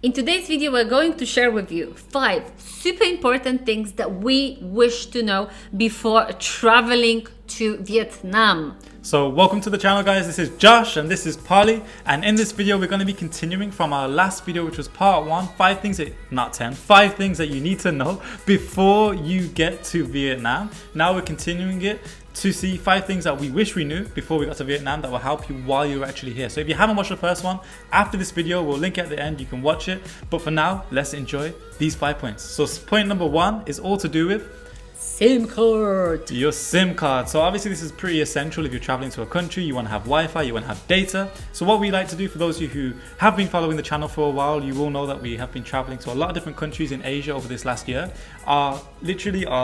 In today's video, we're going to share with you 5 super important things that we wish to know before traveling to Vietnam. So welcome to the channel, guys. This is Josh and this is Polly, and in this video we're going to be continuing from our last video, which was part 1, 5 things that you need to know before you get to Vietnam. Now we're continuing it to see 5 things that we wish we knew before we got to Vietnam that will help you while you're actually here. So if you haven't watched the first one, after this video we'll link it at the end, you can watch it. But for now, let's enjoy these 5 points. So point number 1 is all to do with SIM card. Your SIM card. So obviously this is pretty essential if you're traveling to a country, you want to have Wi-Fi, you want to have data. So what we like to do, for those of you who have been following the channel for a while, you will know that we have been traveling to a lot of different countries in Asia over this last year. Our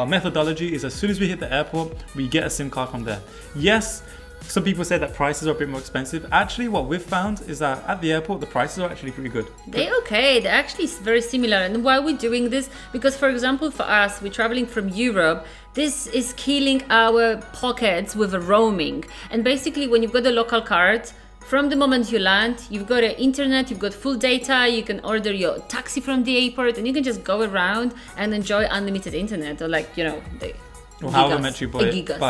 methodology is as soon as we hit the airport, we get a SIM card from there. Yes, some people say that prices are a bit more expensive. Actually, what we've found is that at the airport, the prices are actually pretty good. They're okay. They're actually very similar. And why are we doing this? Because, for example, for us, we're traveling from Europe. This is killing our pockets with a roaming. And basically, when you've got a local card, from the moment you land, you've got an internet, you've got full data, you can order your taxi from the airport, and you can just go around and enjoy unlimited internet, or Or however much you buy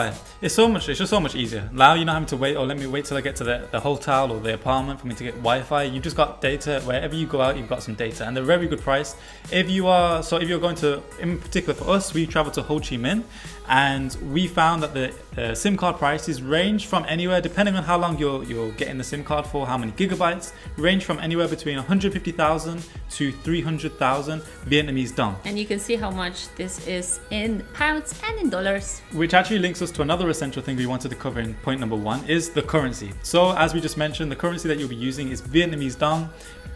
it. It's just so much easier. Now you're not having to wait, or let me wait till I get to the hotel or the apartment for me to get Wi-Fi. You've just got data. Wherever you go out, you've got some data, and they're very good price. If you're going to, in particular for us, we travel to Ho Chi Minh, and we found that the SIM card prices range from anywhere, depending on how long you're getting the SIM card for, how many gigabytes, range from anywhere between 150,000 to 300,000 Vietnamese dong. And you can see how much this is in pounds and in dollars. Which actually links us to another essential thing we wanted to cover in point number 1, is the currency. So as we just mentioned, the currency that you'll be using is Vietnamese dong.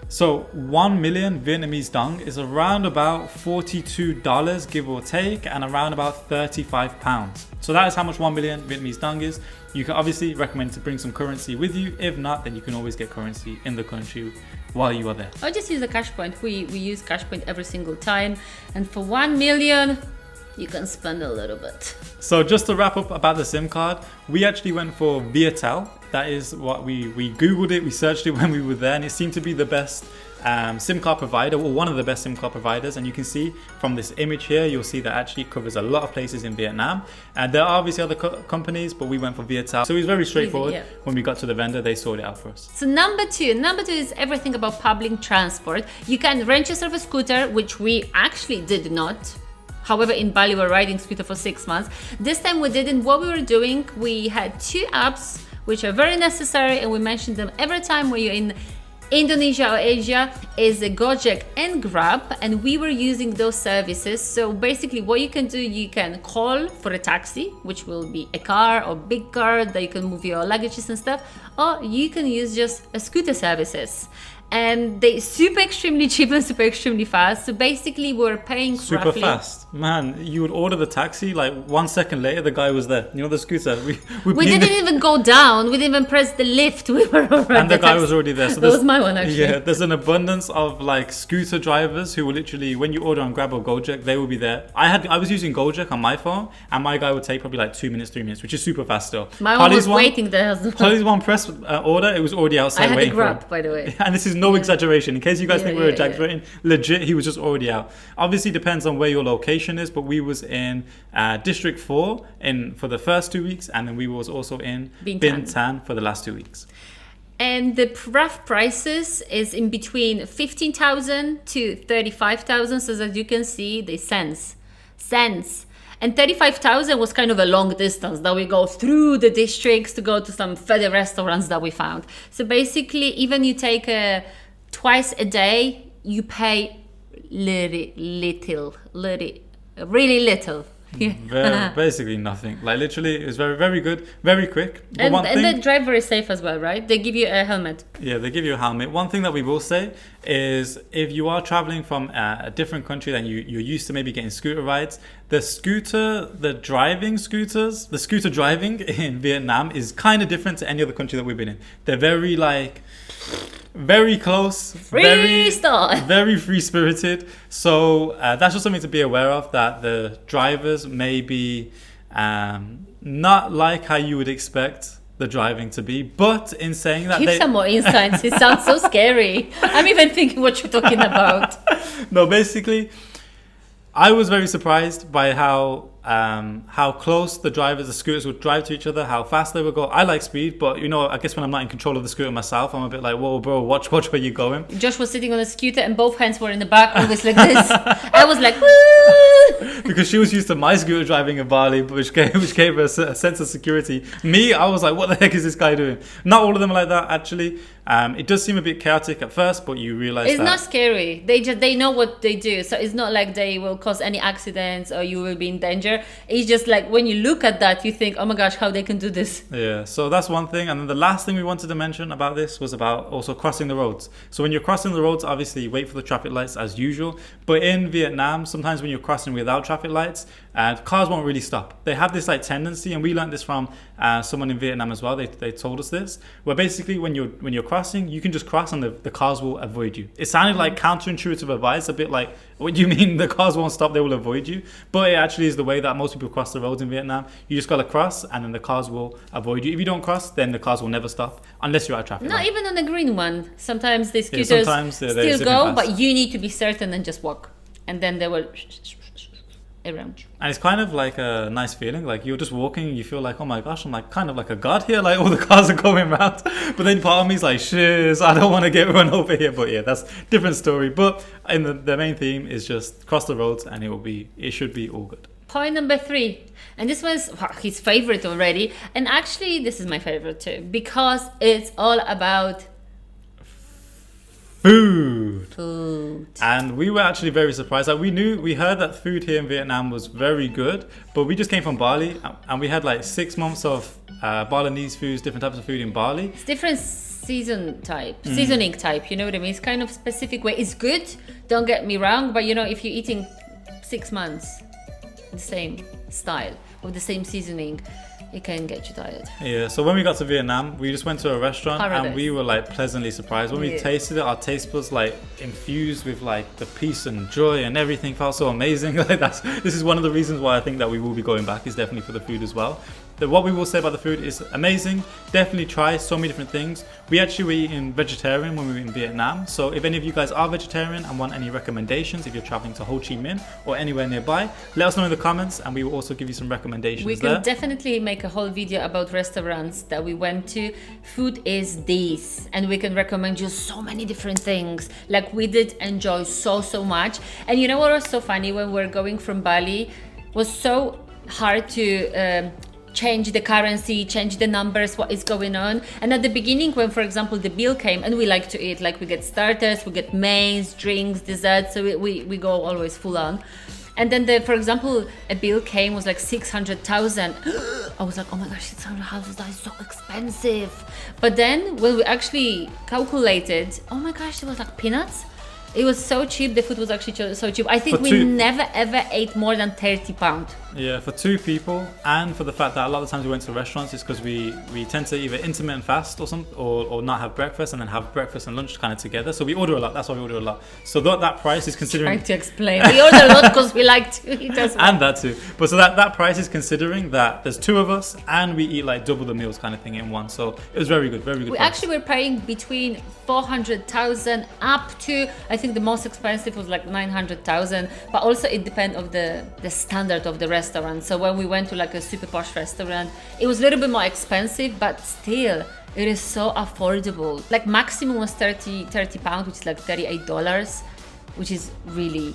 So 1 million Vietnamese dong is around about $42, give or take, and around about 35 pounds. So that is how much 1 million Vietnamese dong is. You can obviously recommend to bring some currency with you. If not, then you can always get currency in the country while you are there. Or just use a cash point. We use cash point every single time. And for 1 million, you can spend a little bit. So just to wrap up about the SIM card, we actually went for Viettel. That is what we Googled it, we searched it when we were there, and it seemed to be the best SIM card provider, or one of the best SIM card providers. And you can see from this image here, you'll see that actually covers a lot of places in Vietnam. And there are obviously other companies, but we went for Viettel. So it was very straightforward. Easy, yeah. When we got to the vendor, they sorted it out for us. So number two is everything about public transport. You can rent yourself a scooter, which we actually did not. However, in Bali, we were riding scooter for 6 months. This time we didn't. What we were doing, we had 2 apps, which are very necessary, and we mention them every time when you're in Indonesia or Asia, is the Gojek and Grab, and we were using those services. So basically what you can do, you can call for a taxi, which will be a car or big car that you can move your luggages and stuff, or you can use just a scooter services. And they super extremely cheap and super extremely fast. So basically we're paying super roughly fast. Man, you would order the taxi, like 1 second later the guy was there. You know, the scooter. We didn't even go down. We didn't even press the lift. We were already and the guy was already there. So that was my one, actually. Yeah, there's an abundance of like scooter drivers who will literally, when you order on Grab or Gojek, they will be there. I was using Gojek on my phone, and my guy would take probably like 2 minutes, 3 minutes, which is super fast still. My one was waiting there. Polly's one press order, it was already outside I had waiting a Grab, for him. by the way. And this is no exaggeration. In case you guys think we're exaggerating, legit, he was just already out. Obviously, depends on where your location is, but we was in District 4 for the first 2 weeks, and then we was also in Ben Thanh for the last 2 weeks. And the rough prices is in between 15,000 to 35,000. So as you can see, they cents. And 35,000 was kind of a long distance that we go through the districts to go to some further restaurants that we found. So basically, even you take twice a day, you pay really little. Basically nothing. Like literally, it's very, very good, very quick. But and they drive very safe as well, right? They give you a helmet. Yeah, they give you a helmet. One thing that we will say is, if you are traveling from a different country than you're used to, maybe getting scooter rides, the scooter driving in Vietnam is kind of different to any other country that we've been in. They're very close, very free spirited. So that's just something to be aware of, that the drivers may be not like how you would expect the driving to be. But in saying that, give some more insights. It sounds so scary. I'm even thinking what you're talking about. No, basically, I was very surprised by how close the scooters would drive to each other, how fast they would go. I like speed, but I guess when I'm not in control of the scooter myself, I'm a bit like, whoa, bro, watch where you're going. Josh was sitting on a scooter and both hands were in the back, always like this. I was like, woo! Because she was used to my scooter driving in Bali, which gave her a sense of security. Me, I was like, what the heck is this guy doing? Not all of them are like that, actually. It does seem a bit chaotic at first, but you realize it's not scary. They know what they do, so it's not like they will cause any accidents or you will be in danger. It's just like when you look at that, you think, oh my gosh, how they can do this. Yeah, so that's one thing. And then the last thing we wanted to mention about this was about also crossing the roads. So when you're crossing the roads, obviously you wait for the traffic lights as usual. But in Vietnam, sometimes when you're crossing without traffic lights, cars won't really stop. They have this tendency, and we learned this from someone in Vietnam as well. They told us this, where basically when you're crossing, you can just cross and the cars will avoid you. It sounded like counterintuitive advice, a bit like, what do you mean the cars won't stop, they will avoid you? But it actually is the way that most people cross the roads in Vietnam. You just gotta cross and then the cars will avoid you. If you don't cross, then the cars will never stop unless you're at traffic light. Even on the green one. Sometimes the scooters still go, but you need to be certain and just walk. And then they will around. And it's kind of like a nice feeling. Like you're just walking and you feel like, oh my gosh, I'm like kind of like a god here. Like all the cars are going around. But then part of me is like, shiz, I don't want to get run over here. But yeah, that's a different story. But in the main theme is just cross the roads and it should be all good. Point number 3. And this was his favorite already. And actually, this is my favorite too. Because it's all about food. And we were actually very surprised. Like we heard that food here in Vietnam was very good, but we just came from Bali and we had 6 months of Balinese foods, different types of food in Bali. It's different seasoning type, you know what I mean? It's kind of specific way. It's good, don't get me wrong, but if you're eating 6 months the same style with the same seasoning, it can get you tired. Yeah, so when we got to Vietnam, we just went to a restaurant and we were pleasantly surprised. When we tasted it, our taste was infused with the peace and joy, and everything felt so amazing. This is one of the reasons why I think that we will be going back, is definitely for the food as well. What we will say about the food is amazing. Definitely try so many different things. We actually were eating vegetarian when we were in Vietnam. So if any of you guys are vegetarian and want any recommendations, if you're traveling to Ho Chi Minh or anywhere nearby, let us know in the comments and we will also give you some recommendations. We can definitely make a whole video about restaurants that we went to. Food is this, and we can recommend you so many different things. We did enjoy so much. And you know what was so funny? When we were going from Bali, it was so hard to change the currency, change the numbers, what is going on. And at the beginning, when for example the bill came, and we like to eat, we get starters, we get mains, drinks, desserts, so we go always full on. And then for example, a bill came, was 600,000. I was like, oh my gosh, 600,000, that is so expensive. But then when we actually calculated, oh my gosh, it was peanuts. It was so cheap. The food was actually so cheap. I think we never ever ate more than £30. Yeah, for 2 people, and for the fact that a lot of the times we went to restaurants, it's because we tend to either intermittent fast or not have breakfast and then have breakfast and lunch kind of together. So we order a lot. That's why we order a lot. So that price is considering. Trying to explain, we order a lot because we like to eat as well. And that too. But so that price is considering that there's 2 of us and we eat double the meals kind of thing in one. So it was very good, very good. We price. actually were paying between 400,000 up to, I think the most expensive was 900,000. But also it depends of the standard of the restaurant. So when we went to a super posh restaurant, it was a little bit more expensive, but still it is so affordable. Maximum was £30, which is $38, which is really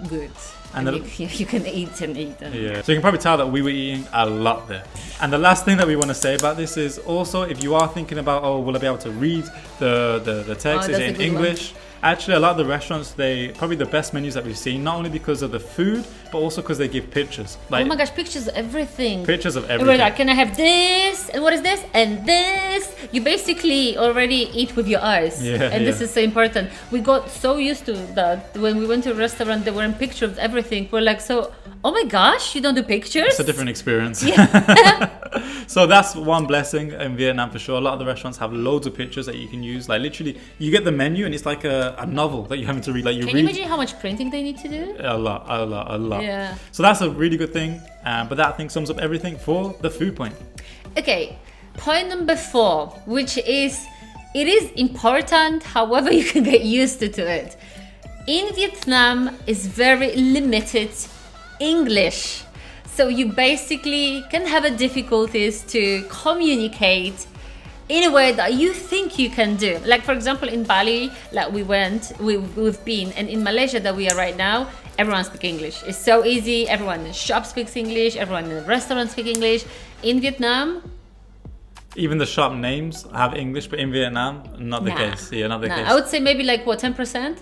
good. And you can eat and eat. Yeah, so you can probably tell that we were eating a lot there. And the last thing that we want to say about this is also, if you are thinking about, will I be able to read the text, is it in English? Actually, a lot of the restaurants, probably the best menus that we've seen, not only because of the food, but also because they give pictures. Oh my gosh, pictures of everything. Pictures of everything. And we're can I have this? And what is this? And this? You basically already eat with your eyes. And this is so important. We got so used to that. When we went to a restaurant, there were pictures of everything. We're so, oh my gosh, you don't do pictures? It's a different experience. Yeah. So that's one blessing in Vietnam for sure. A lot of the restaurants have loads of pictures that you can use. Literally, you get the menu and it's like a novel that you're having to read. Can you imagine how much printing they need to do? A lot. Yeah. So that's a really good thing. But that, I think, sums up everything for the food point. Okay. Point number 4, which is, it is important, however you can get used to it. In Vietnam is very limited English. So you basically can have a difficulties to communicate in a way that you think you can do. Like for example, in Bali, like we've been, and in Malaysia that we are right now, everyone speaks English. It's so easy. Everyone in the shop speaks English. Everyone in the restaurant speaks English. In Vietnam, even the shop names have English, but in Vietnam, not the case. Yeah, not the case. I would say maybe like what, 10%?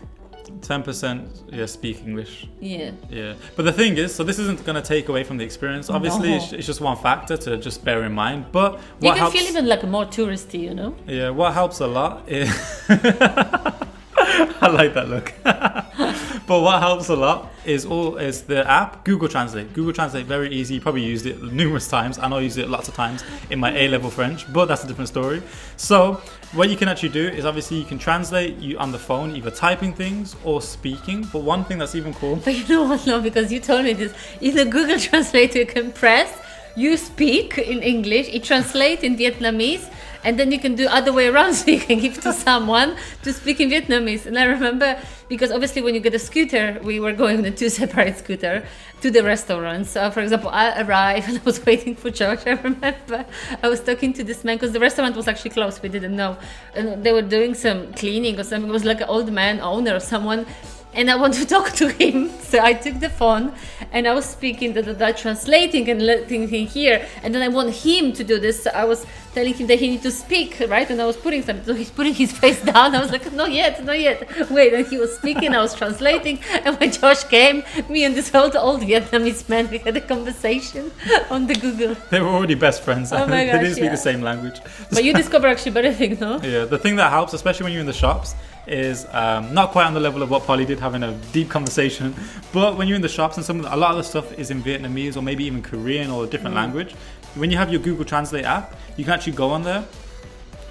10%, yeah, speak English. Yeah. Yeah. But the thing is, so this isn't going to take away from the experience. Obviously, it's just one factor to just bear in mind. But you can feel even like more touristy, you know? Yeah, what helps a lot is... I like that look. But what helps a lot is the app, Google Translate. Google Translate, very easy. You probably used it numerous times. I know I used it lots of times in my A-level French, but that's a different story. So what you can actually do is obviously you can translate you on the phone, either typing things or speaking. But one thing that's even cool. But you know what? No, because you told me this. In the Google Translate, you can press, you speak in English, it translates in Vietnamese, and then you can do other way around, so you can give to someone to speak in Vietnamese. And I remember, because obviously when you get a scooter, we were going on a 2 separate scooter to the restaurants. So for example, I arrived and I was waiting for Josh. I remember I was talking to this man because the restaurant was actually closed. We didn't know. And they were doing some cleaning or something. It was like an old man owner or someone. And I want to talk to him, so I took the phone and I was speaking, translating and letting him hear. And then I want him to do this, so I was telling him that he needs to speak, right? And I was putting something, so he's putting his face down. I was like, not yet. Wait, and he was speaking, I was translating. And when Josh came, me and this old Vietnamese man, we had a conversation on the Google. They were already best friends. Oh my gosh, they didn't speak the same language. But you discover actually better things, no? Yeah, the thing that helps, especially when you're in the shops, is not quite on the level of what Polly did, having a deep conversation, but when you're in the shops and a lot of the stuff is in Vietnamese or maybe even Korean or a different language, when you have your Google Translate app, you can actually go on there,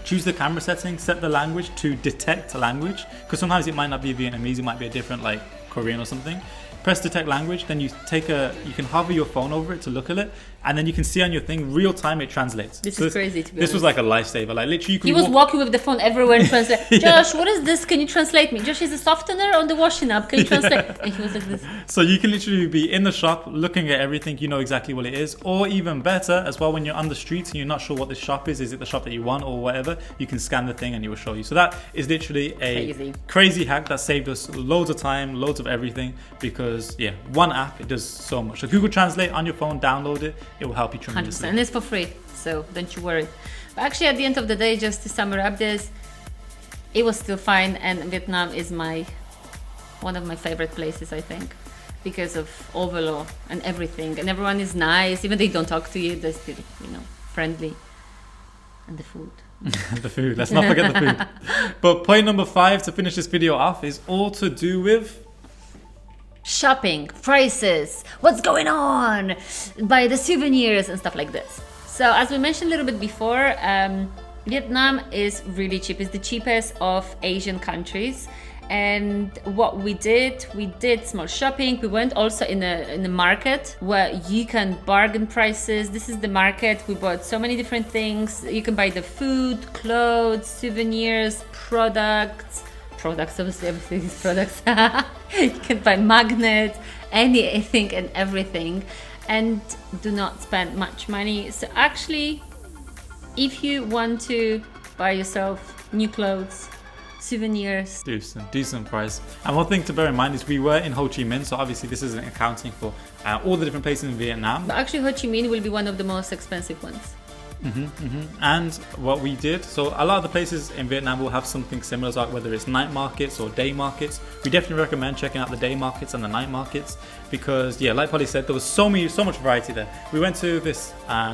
choose the camera settings, set the language to detect language, because sometimes it might not be Vietnamese, it might be a different like Korean or something. Press detect language, then you can hover your phone over it to look at it, and then you can see on your thing real time it translates. This is crazy to be honest. Was like a lifesaver. Like literally, he was walking with the phone everywhere and translate. Josh, what is this? Can you translate me? Josh, is a softener on the washing up? Can you translate? And he was like this. So you can literally be in the shop looking at everything. You know exactly what it is, or even better as well, when you're on the streets and you're not sure what this shop is. Is it the shop that you want or whatever? You can scan the thing and it will show you. So that is literally a crazy hack that saved us loads of time, loads of everything, because one app, it does so much. So Google Translate on your phone, download it, it will help you tremendously. 100%. And it's for free, so don't you worry. But actually at the end of the day, just to sum up this, it was still fine, and Vietnam is one of my favorite places, I think, because of overall and everything, and everyone is nice, even they don't talk to you, they're still, friendly. And the food. The food, let's not forget the food. But point number 5 to finish this video off is all to do with shopping, prices, what's going on, buy the souvenirs and stuff like this. So as we mentioned a little bit before, Vietnam is really cheap. It's the cheapest of Asian countries. And what we did small shopping. We went also in a market where you can bargain prices. This is the market. We bought so many different things. You can buy the food, clothes, souvenirs, products, obviously everything is products. You can buy magnets, anything and everything, and do not spend much money. So actually, if you want to buy yourself new clothes, souvenirs, decent price. And one thing to bear in mind is we were in Ho Chi Minh, so obviously this isn't accounting for all the different places in Vietnam. But actually Ho Chi Minh will be one of the most expensive ones. And what we did, so a lot of the places in Vietnam will have something similar, like whether it's night markets or day markets. We definitely recommend checking out the day markets and the night markets, because like Polly said, there was so much variety there. We went to this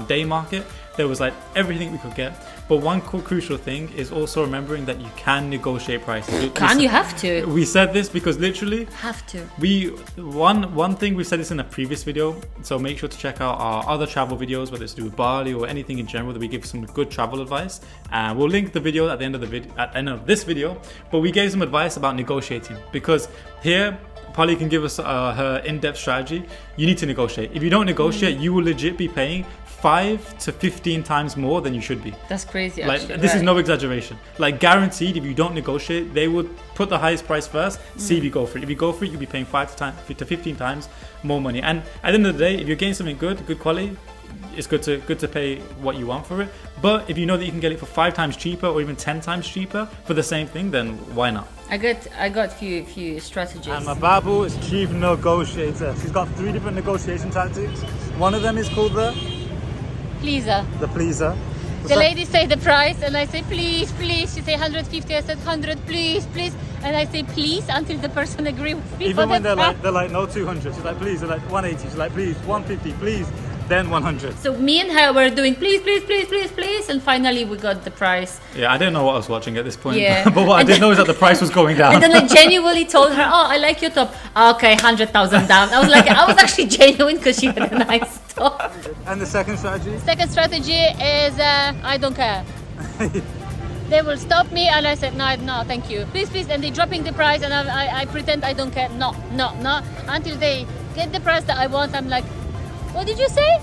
day market, there was like everything we could get. But one crucial thing is also remembering that you can negotiate prices. You have to. We said this because literally have to. One thing we said this in a previous video, so make sure to check out our other travel videos, whether it's to do with Bali or anything in general, that we give some good travel advice. We'll link the video at the end of this video. But we gave some advice about negotiating, because here Polly can give us her in-depth strategy, you need to negotiate. If you don't negotiate, you will legit be paying 5 to 15 times more than you should be. That's crazy, like, actually. This is no exaggeration. Like, guaranteed, if you don't negotiate, they would put the highest price first, see if you go for it. If you go for it, you'll be paying 5 to 15 times more money. And at the end of the day, if you're getting something good quality, it's good to pay what you want for it. But if you know that you can get it for 5 times cheaper or even 10 times cheaper for the same thing, then why not? I got few strategies. And my Babu is chief negotiator. She's got 3 different negotiation tactics. One of them is called the pleaser. The pleaser. The lady say the price and I say please, please. She say 150. I said 100, please, please. And I say please until the person agree with me. Even when they're like no 200. She's like please. They're like 180. She's like please 150, please. Then 100. So me and her were doing please, please, please, please, please, and finally we got the price. Yeah, I didn't know what I was watching at this point. Yeah. But what I didn't know is that the price was going down. And then I genuinely told her, "Oh, I like your top." Okay, 100,000 down. I was actually genuine because she had a nice top. And the second strategy? Second strategy is I don't care. They will stop me and I said no, thank you, please, please, and they dropping the price and I pretend I don't care. No, until they get the price that I want. I'm like, what did you say?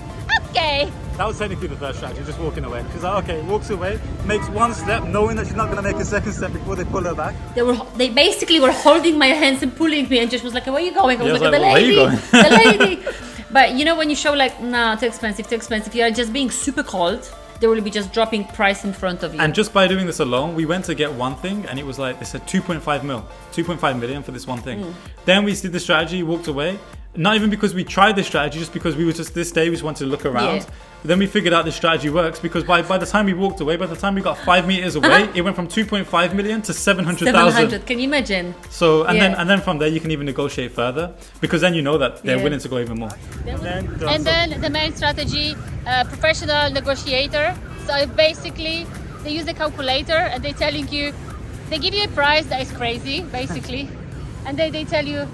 Okay. That was technically the first strategy, just walking away. She's like, okay, walks away, makes one step, knowing that she's not going to make a second step before they pull her back. They basically were holding my hands and pulling me and just was like, where are you going? I was like, the lady, the lady. But you know, when you show like, nah, too expensive, you are just being super cold. They will be just dropping price in front of you. And just by doing this alone, we went to get one thing and it was like, they said 2.5 million for this one thing. Then we did the strategy, walked away. Not even because we tried this strategy, just because we were just this day, we just wanted to look around. Yeah. Then we figured out this strategy works because by the time we walked away, by the time we got 5 meters away, it went from 2.5 million to 700,000. 700, can you imagine? So, and then from there, you can even negotiate further because then you know that they're willing to go even more. And then the main strategy, professional negotiator. So basically, they use a calculator and they're telling you, they give you a price that is crazy, basically. And then they tell you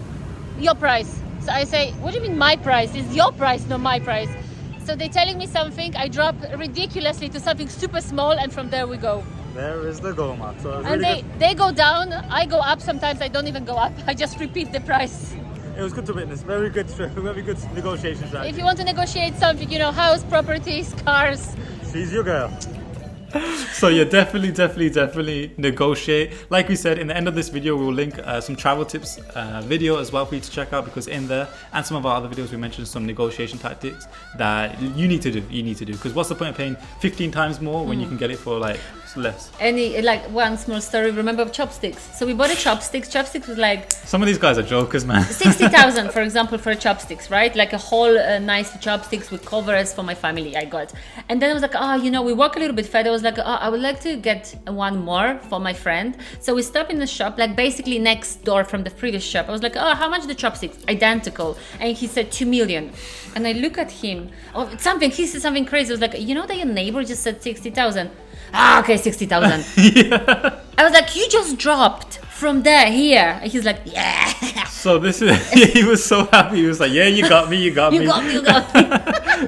your price. So I say, what do you mean my price? It's your price, not my price. So they're telling me something, I drop ridiculously to something super small and from there we go. There is the goal mark. So and really they go down, I go up, sometimes I don't even go up, I just repeat the price. It was good to witness, very good negotiation strategy. If you want to negotiate something, you know, house, properties, cars. She's your girl. So yeah, definitely negotiate. Like we said, in the end of this video, we will link some travel tips video as well for you to check out, because in there and some of our other videos we mentioned some negotiation tactics that you need to do. Because what's the point of paying 15 times more when you can get it for like less? Like one small story, remember chopsticks? So we bought a chopsticks was like, some of these guys are jokers, man. 60,000 for example for chopsticks, right? Like a whole nice chopsticks with covers for my family I got. And then I was like, we walk a little bit further. I was like, I would like to get one more for my friend. So we stopped in the shop, like basically next door from the previous shop. I was like, how much the chopsticks? Identical. And he said 2 million. And I look at him, he said something crazy. I was like, you know that your neighbor just said 60,000. Okay, 60,000. Yeah. I was like, you just dropped from there here. And he's like, yeah. So this is, he was so happy. He was like, yeah, you got me. You got me.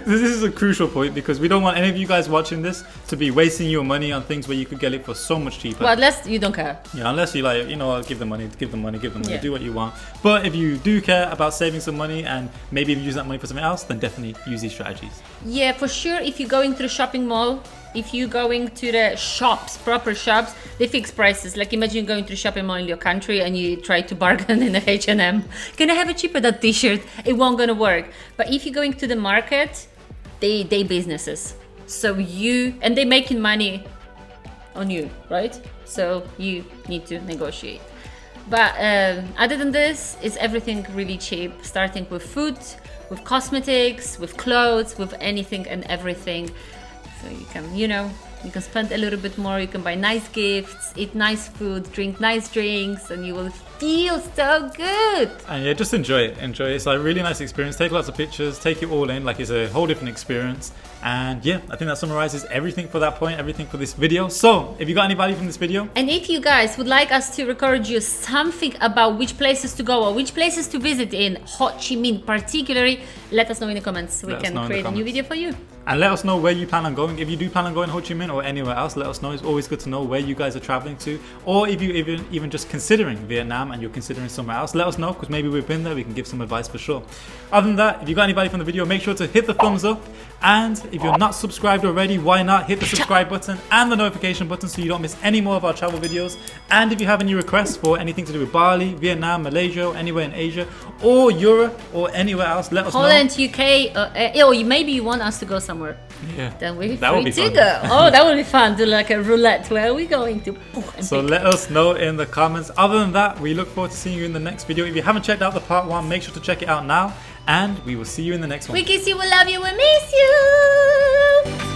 This is a crucial point because we don't want any of you guys watching this to be wasting your money on things where you could get it for so much cheaper. Well, unless you don't care. Yeah, unless you like, give them money, yeah. Do what you want. But if you do care about saving some money and maybe if you use that money for something else, then definitely use these strategies. Yeah, for sure. If you're going to the shopping mall, if you're going to the shops, proper shops, they fix prices. Like imagine going to the shopping mall in your country and you try to bargain in a H&M. Can I have a cheaper that t-shirt? It won't gonna work. But if you're going to the market, they businesses. So and they making money on you, right? So you need to negotiate. But other than this, it's everything really cheap, starting with food, with cosmetics, with clothes, with anything and everything. So you can, you can spend a little bit more, you can buy nice gifts, eat nice food, drink nice drinks, and you will feel so good. And yeah, just enjoy it. It's like a really nice experience. Take lots of pictures, take it all in, like it's a whole different experience. And yeah, I think that summarizes everything for that point, everything for this video. So if you got any value from this video, and if you guys would like us to record you something about which places to go or which places to visit in Ho Chi Minh particularly, let us know in the comments so we can create a new video for you. And let us know where you plan on going. If you do plan on going to Ho Chi Minh or anywhere else, let us know. It's always good to know where you guys are traveling to. Or if you even just considering Vietnam and you're considering somewhere else, let us know, because maybe we've been there, we can give some advice for sure. Other than that, if you got any value from the video, make sure to hit the thumbs up. And if you're not subscribed already, why not hit the subscribe button and the notification button so you don't miss any more of our travel videos. And if you have any requests for anything to do with Bali, Vietnam, Malaysia, or anywhere in Asia, or Europe, or anywhere else, let us know. Holland, UK, or maybe you want us to go somewhere. Yeah, then we're free to go. Oh, that would be fun. Do like a roulette. Where are we going to? So let us know in the comments. Other than that, we look forward to seeing you in the next video. If you haven't checked out the part 1, make sure to check it out now. And we will see you in the next one. We kiss you, we love you, we miss you.